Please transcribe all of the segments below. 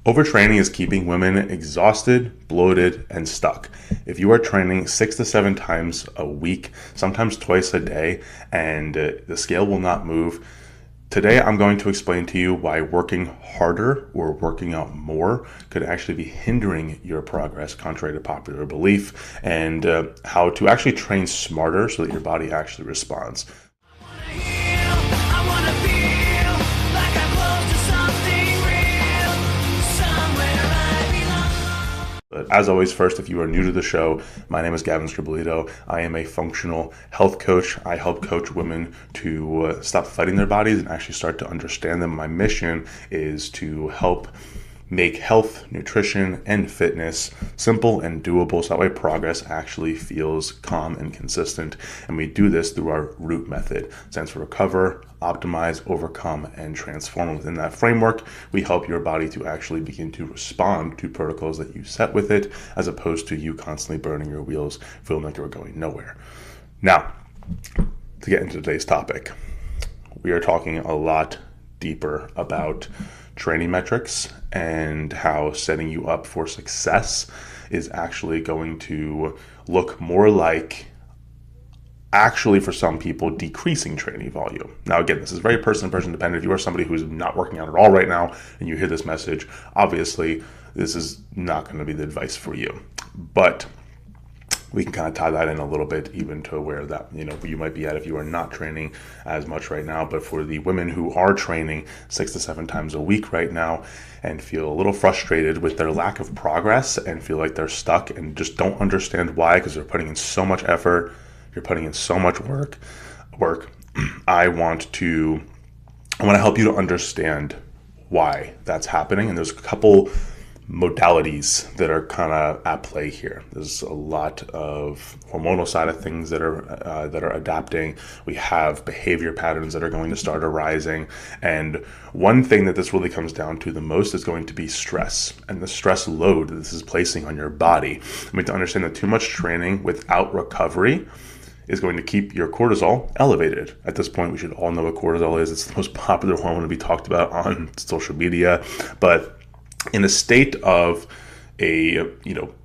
Overtraining is keeping women exhausted, bloated, and stuck. If you are training 6 to 7 times a week, sometimes twice a day, and the scale will not move, today I'm going to explain to you why working harder or working out more could actually be hindering your progress, contrary to popular belief, and how to actually train smarter so that your body actually responds. But as always, first, if you are new to the show, my name is Gavin Scribolito. I am a functional health coach. I help coach women to stop fighting their bodies and actually start to understand them. My mission is to help make health, nutrition, and fitness simple and doable so that way progress actually feels calm and consistent. And we do this through our ROOT method. It stands for recover, optimize, overcome, and transform. Within that framework, we help your body to actually begin to respond to protocols that you set with it, as opposed to you constantly burning your wheels, feeling like you're going nowhere. Now, to get into today's topic, we are talking a lot deeper about training metrics and how setting you up for success is actually going to look more like, actually for some people, decreasing training volume. Now again, this is very person dependent. If you are somebody who's not working out at all right now and you hear this message, obviously this is not going to be the advice for you. But we can kind of tie that in a little bit even to where that, you might be at if you are not training as much right now. But for the women who are training 6 to 7 times a week right now and feel a little frustrated with their lack of progress and feel like they're stuck and just don't understand why, because they're putting in so much effort, you're putting in so much work, I want to help you to understand why that's happening. And there's a couple modalities that are kind of at play here. There's a lot of hormonal side of things that are adapting. We have behavior patterns that are going to start arising, and one thing that this really comes down to the most is going to be stress and the stress load that this is placing on your body. I mean, to understand that too much training without recovery is going to keep your cortisol elevated. At this point, we should all know what cortisol is. It's the most popular hormone to be talked about on social media, but in a state of a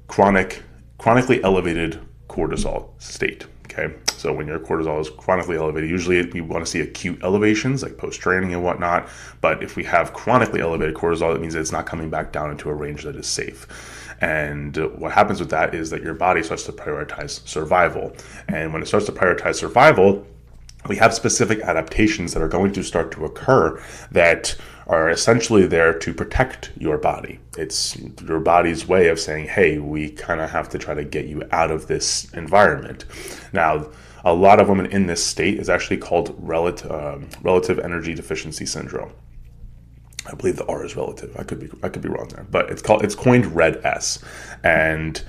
chronically elevated cortisol state. Okay, so when your cortisol is chronically elevated, usually we want to see acute elevations like post-training and whatnot. But if we have chronically elevated cortisol, that means that it's not coming back down into a range that is safe. And what happens with that is that your body starts to prioritize survival. And when it starts to prioritize survival, we have specific adaptations that are going to start to occur that are essentially there to protect your body. It's your body's way of saying, hey, we kind of have to try to get you out of this environment. Now, a lot of women in this state is actually called relative energy deficiency syndrome. I believe the R is relative. I could be wrong there, but it's coined Red S. And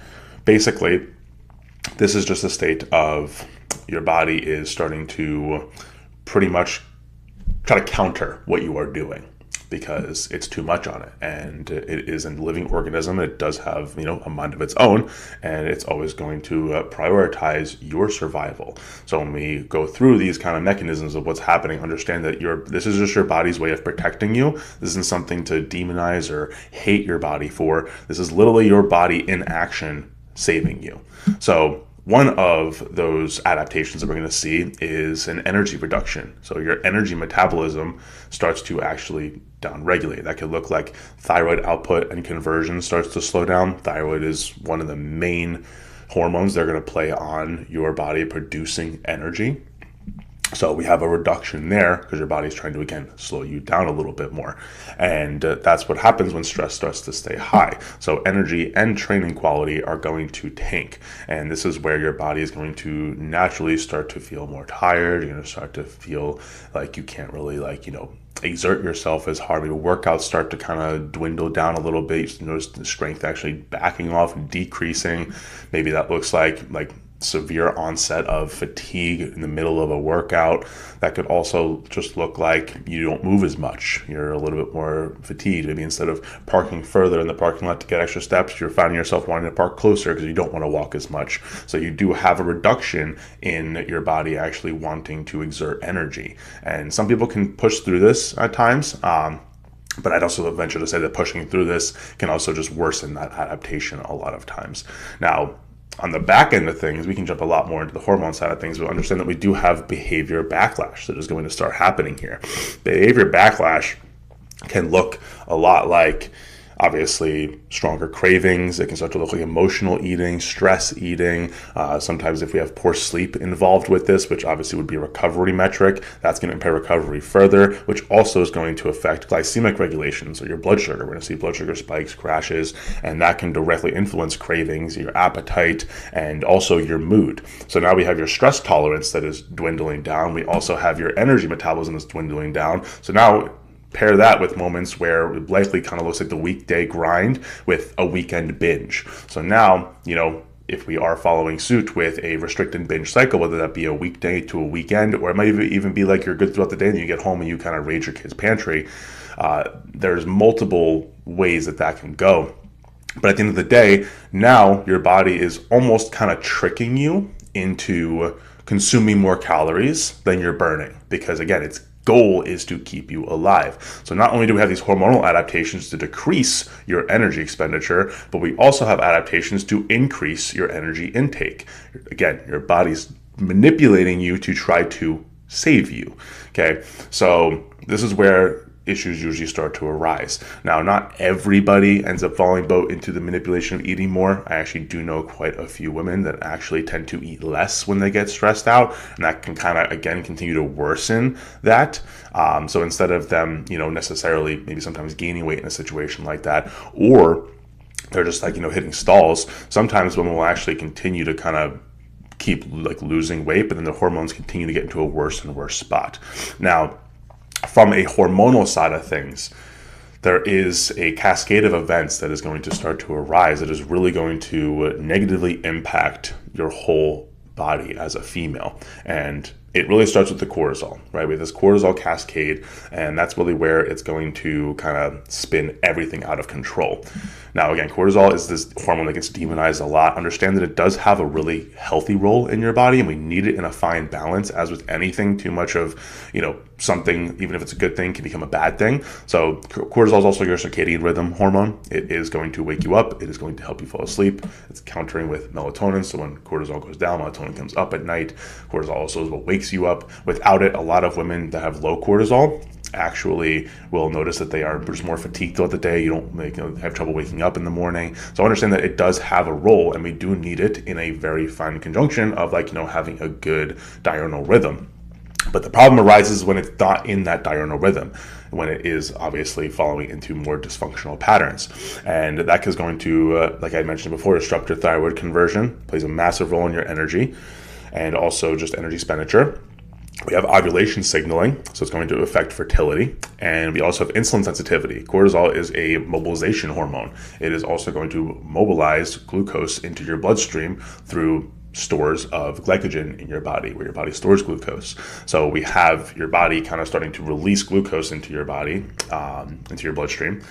basically, this is just a state of your body is starting to pretty much try to counter what you are doing because it's too much on it, and it is a living organism. It does have a mind of its own, and it's always going to prioritize your survival. So when we go through these kind of mechanisms of what's happening, understand that this is just your body's way of protecting you. This isn't something to demonize or hate your body for. This is literally your body in action saving you. So one of those adaptations that we're going to see is an energy reduction. So your energy metabolism starts to actually downregulate. That could look like thyroid output and conversion starts to slow down. Thyroid is one of the main hormones that are going to play on your body producing energy. So we have a reduction there because your body's trying to, again, slow you down a little bit more. And that's what happens when stress starts to stay high. So energy and training quality are going to tank. And this is where your body is going to naturally start to feel more tired. You're going to start to feel like you can't really exert yourself as hard. Maybe workouts start to kind of dwindle down a little bit. You notice the strength actually backing off and decreasing. Maybe that looks like severe onset of fatigue in the middle of a workout. That could also just look like you don't move as much. You're a little bit more fatigued. Maybe instead of parking further in the parking lot to get extra steps, you're finding yourself wanting to park closer because you don't want to walk as much. So you do have a reduction in your body actually wanting to exert energy. And some people can push through this at times. But I'd also venture to say that pushing through this can also just worsen that adaptation a lot of times. Now, on the back end of things, we can jump a lot more into the hormone side of things, but understand that we do have behavior backlash that is going to start happening here. Behavior backlash can look a lot like, obviously, stronger cravings. It can start to look like emotional eating, stress eating. Sometimes if we have poor sleep involved with this, which obviously would be a recovery metric, that's going to impair recovery further, which also is going to affect glycemic regulation. So your blood sugar, we're going to see blood sugar spikes, crashes, and that can directly influence cravings, your appetite, and also your mood. So now we have your stress tolerance that is dwindling down. We also have your energy metabolism that's dwindling down. So now pair that with moments where it likely kind of looks like the weekday grind with a weekend binge. So now, if we are following suit with a restrict and binge cycle, whether that be a weekday to a weekend, or it might even be like you're good throughout the day and you get home and you kind of raid your kid's pantry, there's multiple ways that can go. But at the end of the day, now your body is almost kind of tricking you into consuming more calories than you're burning, because again, its goal is to keep you alive. So not only do we have these hormonal adaptations to decrease your energy expenditure, but we also have adaptations to increase your energy intake. Again, your body's manipulating you to try to save you. Okay, so this is where issues usually start to arise. Now, not everybody ends up falling boat into the manipulation of eating more. I actually do know quite a few women that actually tend to eat less when they get stressed out, and that can kind of, again, continue to worsen that. So instead of them, necessarily maybe sometimes gaining weight in a situation like that, or they're just like, hitting stalls, sometimes women will actually continue to kind of keep like losing weight, but then the hormones continue to get into a worse and worse spot. Now, from a hormonal side of things, there is a cascade of events that is going to start to arise that is really going to negatively impact your whole body as a female. And it really starts with the cortisol, right? We have this cortisol cascade, and that's really where it's going to kind of spin everything out of control. Now, again, cortisol is this hormone that gets demonized a lot. Understand that it does have a really healthy role in your body, and we need it in a fine balance. As with anything, too much of, something, even if it's a good thing, can become a bad thing. So cortisol is also your circadian rhythm hormone. It is going to wake you up. It is going to help you fall asleep. It's countering with melatonin. So when cortisol goes down, melatonin comes up at night. Cortisol also is what wakes you up. Without it, a lot of women that have low cortisol actually will notice that they are just more fatigued throughout the day. You don't have trouble waking up in the morning. So understand that it does have a role, and we do need it in a very fine conjunction of having a good diurnal rhythm. But the problem arises when it's not in that diurnal rhythm, when it is obviously following into more dysfunctional patterns. And that is going to, like I mentioned before, disrupt your thyroid conversion, plays a massive role in your energy, and also just energy expenditure. We have ovulation signaling, so it's going to affect fertility. And we also have insulin sensitivity. Cortisol is a mobilization hormone. It is also going to mobilize glucose into your bloodstream through stores of glycogen in your body, where your body stores glucose. So we have your body kind of starting to release glucose into your body, into your bloodstream,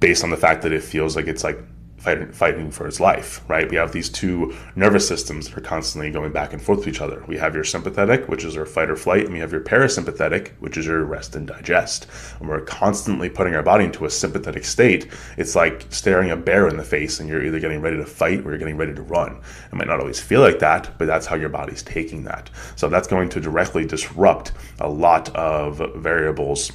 based on the fact that it feels like it's like fighting for its life, right? We have these two nervous systems that are constantly going back and forth with each other. We have your sympathetic, which is your fight or flight, and we have your parasympathetic, which is your rest and digest. When we're constantly putting our body into a sympathetic state, it's like staring a bear in the face, and you're either getting ready to fight or you're getting ready to run. It might not always feel like that, but that's how your body's taking that. So that's going to directly disrupt a lot of variables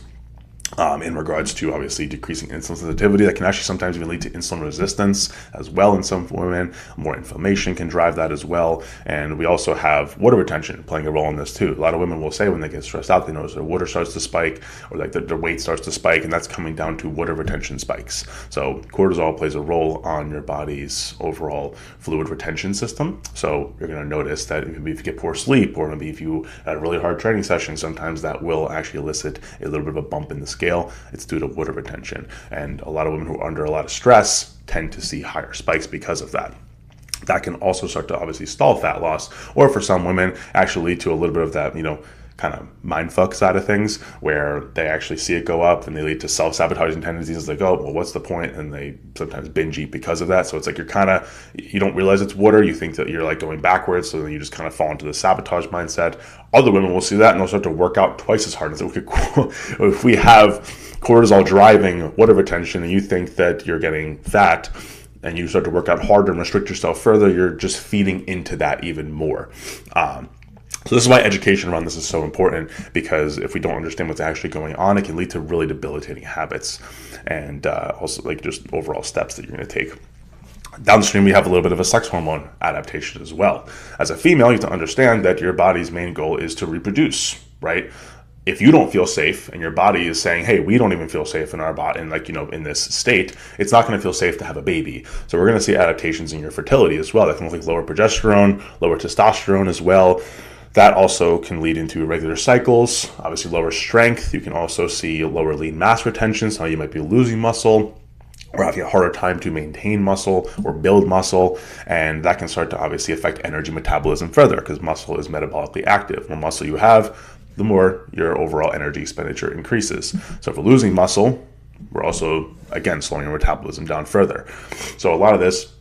in regards to obviously decreasing insulin sensitivity. That can actually sometimes even lead to insulin resistance as well in some women. More inflammation can drive that as well. And we also have water retention playing a role in this too. A lot of women will say when they get stressed out, they notice their water starts to spike, or like their weight starts to spike, and that's coming down to water retention spikes. So cortisol plays a role on your body's overall fluid retention system. So you're going to notice that maybe if you get poor sleep, or maybe if you had a really hard training session, sometimes that will actually elicit a little bit of a bump in the scale. It's due to water retention. And a lot of women who are under a lot of stress tend to see higher spikes because of that. That can also start to obviously stall fat loss, or for some women actually lead to a little bit of that, kind of mindfuck side of things, where they actually see it go up and they lead to self-sabotaging tendencies. It's like, oh, well, what's the point? And they sometimes binge eat because of that. So it's like you don't realize it's water. You think that you're like going backwards. So then you just kind of fall into the sabotage mindset. Other women will see that and they'll start to work out twice as hard. And so if we have cortisol driving water retention and you think that you're getting fat and you start to work out harder and restrict yourself further, you're just feeding into that even more. So this is why education around this is so important, because if we don't understand what's actually going on, it can lead to really debilitating habits and also like just overall steps that you're going to take. Downstream, we have a little bit of a sex hormone adaptation as well. As a female, you have to understand that your body's main goal is to reproduce, right? If you don't feel safe and your body is saying, hey, we don't even feel safe in our body, and in this state, it's not going to feel safe to have a baby. So we're going to see adaptations in your fertility as well. That can look like lower progesterone, lower testosterone as well. That also can lead into irregular cycles, obviously lower strength. You can also see lower lean mass retention, so you might be losing muscle or having a harder time to maintain muscle or build muscle. And that can start to obviously affect energy metabolism further, because muscle is metabolically active. The more muscle you have, the more your overall energy expenditure increases. So if we're losing muscle, we're also, again, slowing your metabolism down further. So a lot of this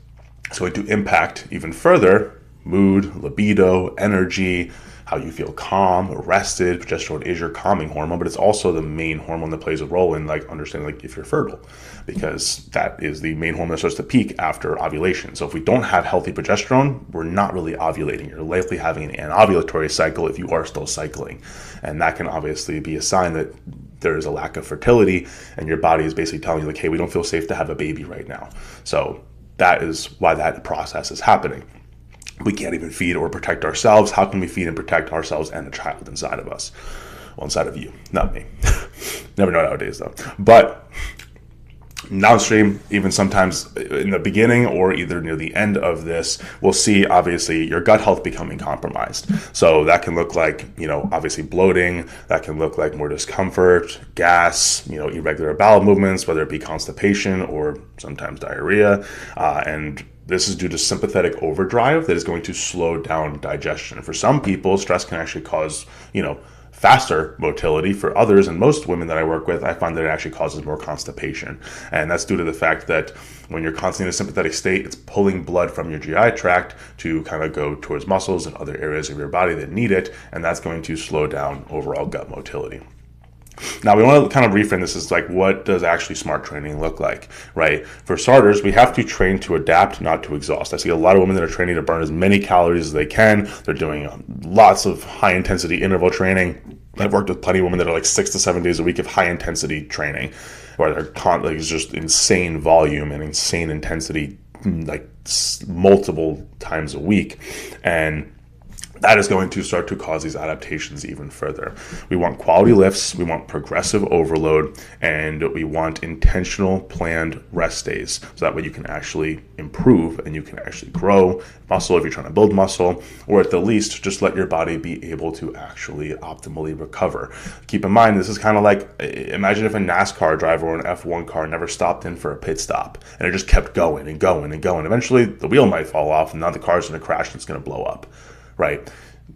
is going to impact even further mood, libido, energy, how you feel calm, rested. Progesterone is your calming hormone, but it's also the main hormone that plays a role in understanding if you're fertile, because that is the main hormone that starts to peak after ovulation. So if we don't have healthy progesterone, we're not really ovulating. You're likely having an anovulatory cycle if you are still cycling. And that can obviously be a sign that there is a lack of fertility and your body is basically telling you like, hey, we don't feel safe to have a baby right now. So that is why that process is happening. We can't even feed or protect ourselves. How can we feed and protect ourselves and the child inside of us? Well, inside of you, not me. Never know nowadays though. But downstream, even sometimes in the beginning or either near the end of this, we'll see obviously your gut health becoming compromised. So that can look like, obviously bloating. That can look like more discomfort, gas, irregular bowel movements, whether it be constipation or sometimes diarrhea. And this is due to sympathetic overdrive that is going to slow down digestion. For some people, stress can actually cause, faster motility. For others, and most women that I work with, I find that it actually causes more constipation. And that's due to the fact that when you're constantly in a sympathetic state, it's pulling blood from your GI tract to kind of go towards muscles and other areas of your body that need it. And that's going to slow down overall gut motility. Now, we want to kind of reframe this as what does actually smart training look like, right? For starters, we have to train to adapt, not to exhaust. I see a lot of women that are training to burn as many calories as they can. They're doing lots of high-intensity interval training. I've worked with plenty of women that are 6 to 7 days a week of high-intensity training, where they're it's just insane volume and insane intensity, multiple times a week. And that is going to start to cause these adaptations even further. We want quality lifts, we want progressive overload, and we want intentional planned rest days. So that way you can actually improve and you can actually grow muscle if you're trying to build muscle, or at the least just let your body be able to actually optimally recover. Keep in mind, this is kind of imagine if a NASCAR driver or an F1 car never stopped in for a pit stop and it just kept going and going and going. Eventually the wheel might fall off and now the car's going to crash and it's going to blow up. Right?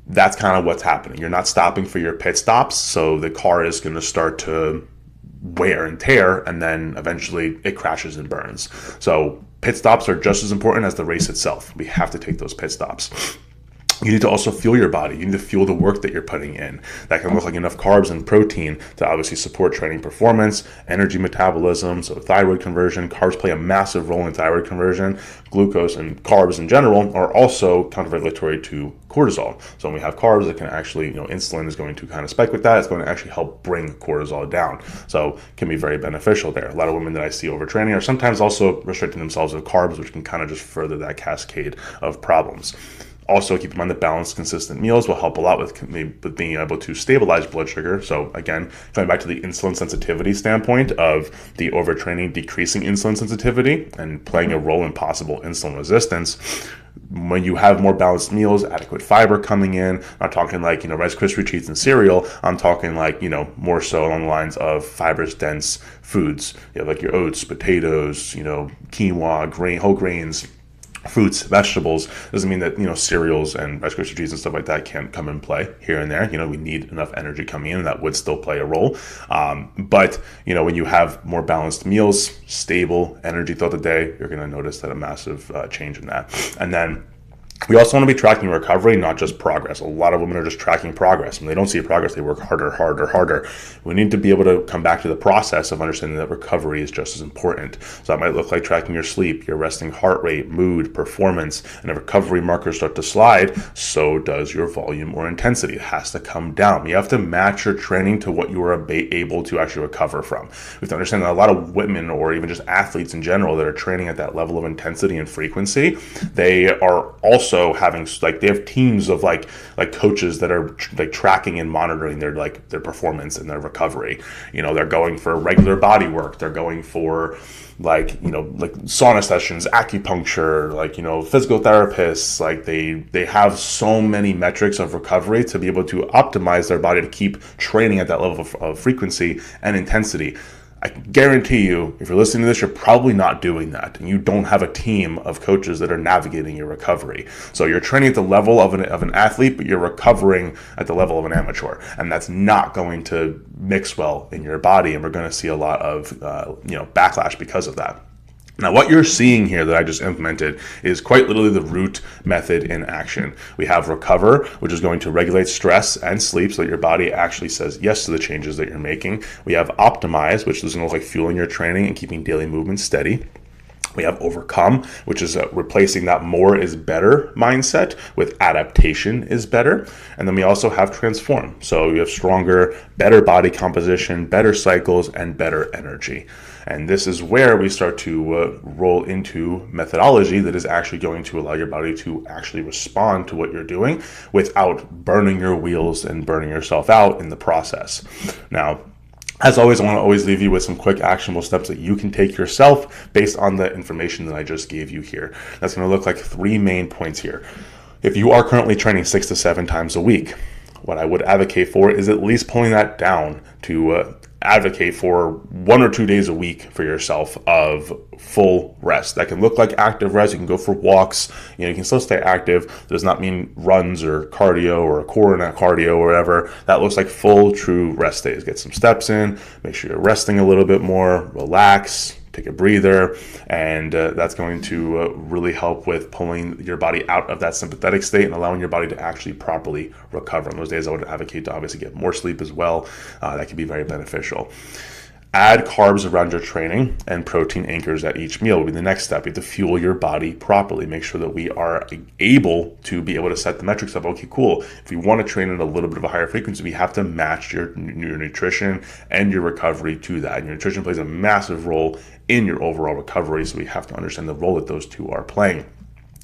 That's kind of what's happening. You're not stopping for your pit stops, so the car is going to start to wear and tear, and then eventually it crashes and burns. So pit stops are just as important as the race itself. We have to take those pit stops. You need to also fuel your body. You need to fuel the work that you're putting in. That can look like enough carbs and protein to obviously support training performance, energy metabolism, so thyroid conversion. Carbs play a massive role in thyroid conversion. Glucose and carbs in general are also counterregulatory to cortisol. So when we have carbs, it can actually, insulin is going to kind of spike with that. It's going to actually help bring cortisol down. So it can be very beneficial there. A lot of women that I see overtraining are sometimes also restricting themselves with carbs, which can kind of just further that cascade of problems. Also, keep in mind that balanced, consistent meals will help a lot with being able to stabilize blood sugar. So again, coming back to the insulin sensitivity standpoint of the overtraining, decreasing insulin sensitivity and playing a role in possible insulin resistance. When you have more balanced meals, adequate fiber coming in, I'm not talking Rice Krispie treats and cereal. I'm talking more so along the lines of fibrous dense foods. You have your oats, potatoes, quinoa, whole grains, fruits, vegetables. Doesn't mean that, cereals and Rice Krispie treats and stuff like that can't come and play here and there. We need enough energy coming in, and that would still play a role. But when you have more balanced meals, stable energy throughout the day, you're going to notice that a massive change in that. And then we also want to be tracking recovery, not just progress. A lot of women are just tracking progress. When they don't see progress, they work harder. We need to be able to come back to the process of understanding that recovery is just as important. So that might look like tracking your sleep, your resting heart rate, mood, performance, and if recovery markers start to slide, so does your volume or intensity. It has to come down. You have to match your training to what you are able to actually recover from. We have to understand that a lot of women, or even just athletes in general, that are training at that level of intensity and frequency, they are also having, they have teams of like coaches that are tracking and monitoring their performance and their recovery. They're going for regular body work. They're going for sauna sessions, acupuncture, physical therapists. They have so many metrics of recovery to be able to optimize their body to keep training at that level of frequency and intensity. I guarantee you, if you're listening to this, you're probably not doing that, and you don't have a team of coaches that are navigating your recovery. So you're training at the level of an athlete, but you're recovering at the level of an amateur, and that's not going to mix well in your body, and we're going to see a lot of backlash because of that. Now, what you're seeing here that I just implemented is quite literally the root method in action. We have recover, which is going to regulate stress and sleep so that your body actually says yes to the changes that you're making. We have optimize, which is going to look like fueling your training and keeping daily movement steady. We have overcome, which is replacing that more is better mindset with adaptation is better. And then we also have transform. So you have stronger, better body composition, better cycles, and better energy. And this is where we start to roll into methodology that is actually going to allow your body to actually respond to what you're doing without burning your wheels and burning yourself out in the process. Now, as always, I want to always leave you with some quick actionable steps that you can take yourself based on the information that I just gave you here. That's going to look like 3 main points here. If you are currently training 6 to 7 times a week, what I would advocate for is at least pulling that down to advocate for 1 or 2 days a week for yourself of full rest. That can look like active rest. You can go for walks. You can still stay active. It does not mean runs or cardio or a core and cardio or whatever. That looks like full, true rest days. Get some steps in. Make sure you're resting a little bit more. Relax. Take a breather, and that's going to really help with pulling your body out of that sympathetic state and allowing your body to actually properly recover. On those days, I would advocate to obviously get more sleep as well. That can be very beneficial. Add carbs around your training, and protein anchors at each meal will be the next step. You have to fuel your body properly. Make sure that we are able to set the metrics up. Okay, cool. If we want to train at a little bit of a higher frequency, we have to match your nutrition and your recovery to that. And your nutrition plays a massive role in your overall recovery, so we have to understand the role that those two are playing.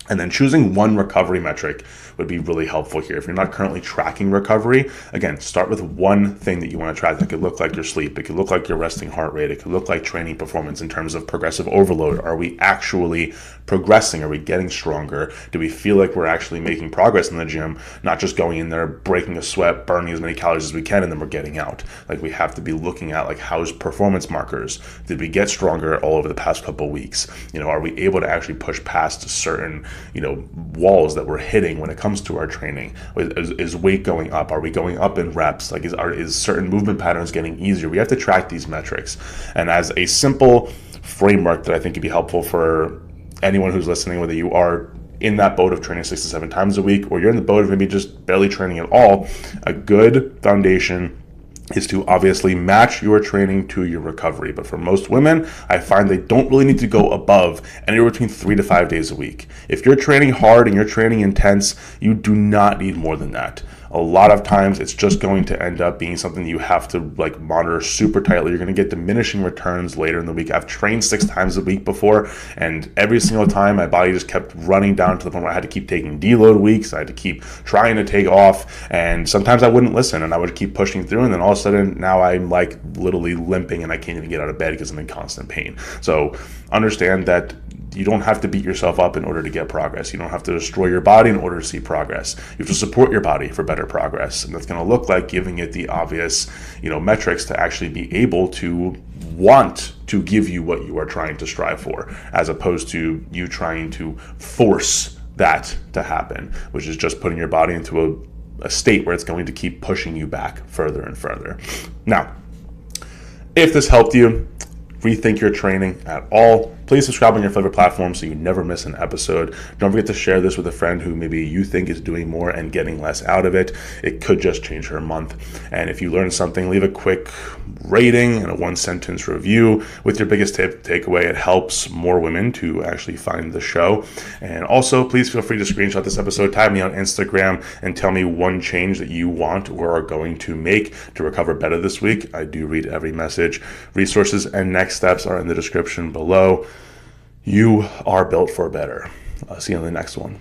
And then choosing one recovery metric would be really helpful here. If you're not currently tracking recovery, again, start with one thing that you want to track. That could look like your sleep. It could look like your resting heart rate. It could look like training performance in terms of progressive overload. Are we actually progressing? Are we getting stronger? Do we feel like we're actually making progress in the gym, not just going in there, breaking a sweat, burning as many calories as we can, and then we're getting out? We have to be looking at how's performance markers? Did we get stronger all over the past couple of weeks? Are we able to actually push past certain walls that we're hitting when it comes to our training? Is weight going up? Are we going up in reps? Is certain movement patterns getting easier? We have to track these metrics. And as a simple framework that I think could be helpful for anyone who's listening, whether you are in that boat of training 6 to 7 times a week, or you're in the boat of maybe just barely training at all, a good foundation is to obviously match your training to your recovery. But for most women, I find they don't really need to go above anywhere between 3 to 5 days a week. If you're training hard and you're training intense, you do not need more than that. A lot of times it's just going to end up being something that you have to monitor super tightly. You're going to get diminishing returns later in the week. I've trained 6 times a week before, and every single time my body just kept running down to the point where I had to keep taking deload weeks. I had to keep trying to take off, and sometimes I wouldn't listen and I would keep pushing through, and then all of a sudden now I'm literally limping and I can't even get out of bed because I'm in constant pain. So understand that You don't have to beat yourself up in order to get progress. You don't have to destroy your body in order to see progress. You have to support your body for better progress. And that's going to look like giving it the obvious, metrics to actually be able to want to give you what you are trying to strive for, as opposed to you trying to force that to happen, which is just putting your body into a state where it's going to keep pushing you back further and further. Now, if this helped you rethink your training at all, please subscribe on your favorite platform so you never miss an episode. Don't forget to share this with a friend who maybe you think is doing more and getting less out of it. It could just change her month. And if you learned something, leave a quick rating and a 1-sentence review with your biggest takeaway. It helps more women to actually find the show. And also, please feel free to screenshot this episode, tag me on Instagram, and tell me one change that you want or are going to make to recover better this week. I do read every message. Resources and next steps are in the description below. You are built for better. I'll see you on the next one.